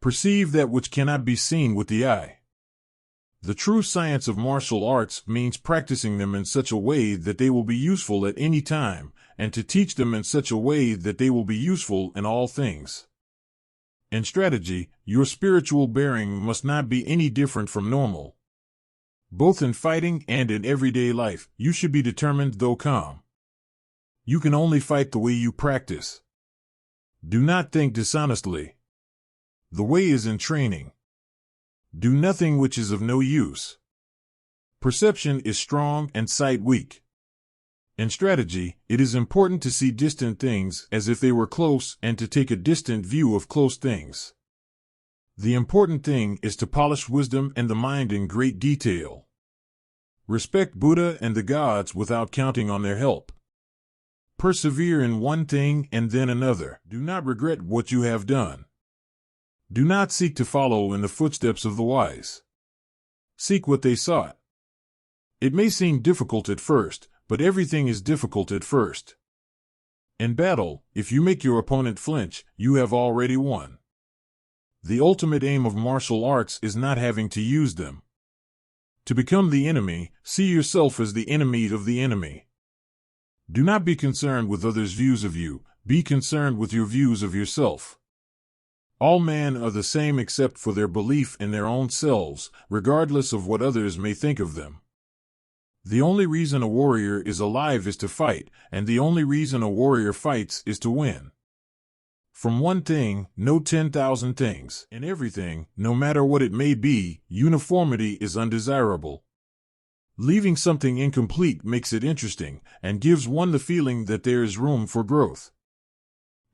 Perceive that which cannot be seen with the eye. The true science of martial arts means practicing them in such a way that they will be useful at any time, and to teach them in such a way that they will be useful in all things. In strategy, your spiritual bearing must not be any different from normal. Both in fighting and in everyday life, you should be determined though calm. You can only fight the way you practice. Do not think dishonestly. The way is in training. Do nothing which is of no use. Perception is strong and sight weak. In strategy, it is important to see distant things as if they were close and to take a distant view of close things. The important thing is to polish wisdom and the mind in great detail. Respect Buddha and the gods without counting on their help. Persevere in one thing and then another. Do not regret what you have done. Do not seek to follow in the footsteps of the wise. Seek what they sought. It may seem difficult at first, but everything is difficult at first. In battle, if you make your opponent flinch, you have already won. The ultimate aim of martial arts is not having to use them. To become the enemy, see yourself as the enemy of the enemy. Do not be concerned with others' views of you, be concerned with your views of yourself. All men are the same except for their belief in their own selves, regardless of what others may think of them. The only reason a warrior is alive is to fight, and the only reason a warrior fights is to win. From one thing, know 10,000 things. In everything, no matter what it may be, uniformity is undesirable. Leaving something incomplete makes it interesting, and gives one the feeling that there is room for growth.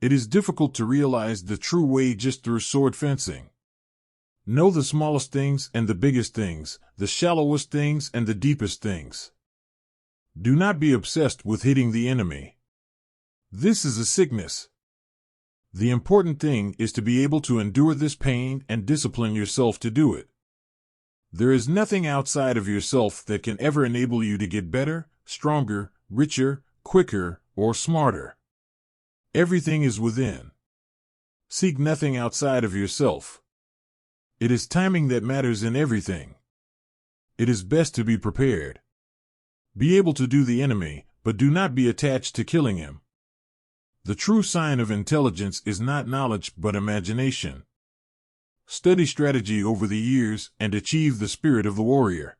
It is difficult to realize the true way just through sword fencing. Know the smallest things and the biggest things, the shallowest things and the deepest things. Do not be obsessed with hitting the enemy. This is a sickness. The important thing is to be able to endure this pain and discipline yourself to do it. There is nothing outside of yourself that can ever enable you to get better, stronger, richer, quicker, or smarter. Everything is within. Seek nothing outside of yourself. It is timing that matters in everything. It is best to be prepared. Be able to do the enemy, but do not be attached to killing him. The true sign of intelligence is not knowledge but imagination. Study strategy over the years and achieve the spirit of the warrior.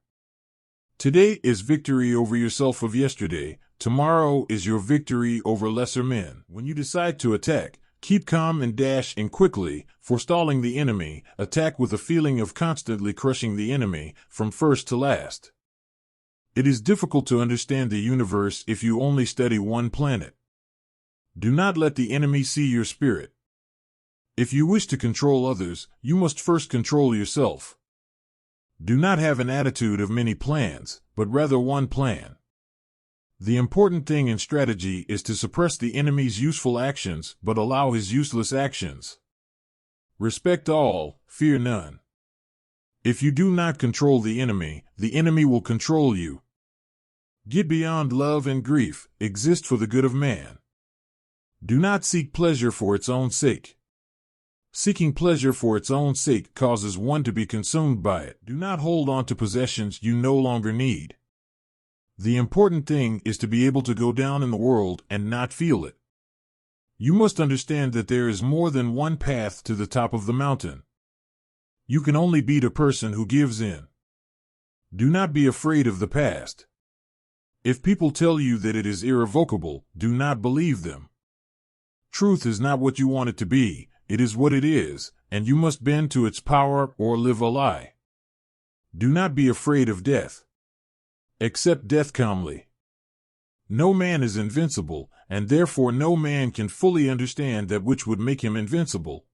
Today is victory over yourself of yesterday. Tomorrow is your victory over lesser men. When you decide to attack, keep calm and dash in quickly, forestalling the enemy. Attack with a feeling of constantly crushing the enemy, from first to last. It is difficult to understand the universe if you only study one planet. Do not let the enemy see your spirit. If you wish to control others, you must first control yourself. Do not have an attitude of many plans, but rather one plan. The important thing in strategy is to suppress the enemy's useful actions but allow his useless actions. Respect all, fear none. If you do not control the enemy will control you. Get beyond love and grief, exist for the good of man. Do not seek pleasure for its own sake. Seeking pleasure for its own sake causes one to be consumed by it. Do not hold on to possessions you no longer need. The important thing is to be able to go down in the world and not feel it. You must understand that there is more than one path to the top of the mountain. You can only beat a person who gives in. Do not be afraid of the past. If people tell you that it is irrevocable, do not believe them. Truth is not what you want it to be, it is what it is, and you must bend to its power or live a lie. Do not be afraid of death. Accept death calmly. No man is invincible, and therefore no man can fully understand that which would make him invincible.